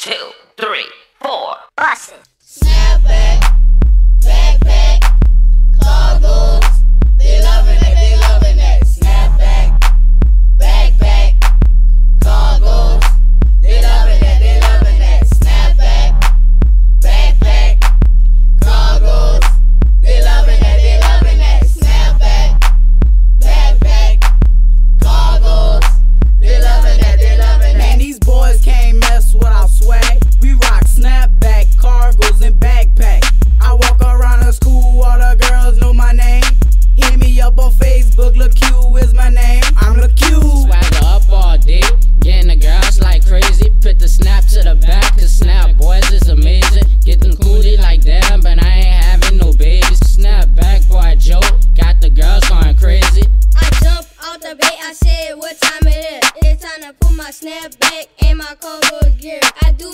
2, 3, 4. Bustin'. Snapback, backpack, cargos, they loving that. Snapback, backpack, cargos, they loving that. Snapback, backpack, cargos, they loving that. Snapback, backpack, cargos, they loving that. Man, these boys can't mess without swag. We rock snapback, cargos, and backpack. I walk around the school, all the girls know my name. Hit me up on Facebook, Lil Q is my name. I'm Lil Q. Swagger up all day, getting the girls like crazy. Put the snap to the back, cause snap boys is amazing. Getting coolie like them, but I ain't having no babies. Snap back, boy, Joe, got the girls going crazy. I jump out the bed, I said what time it is. It's time to put my snap back and my cargo gear. I do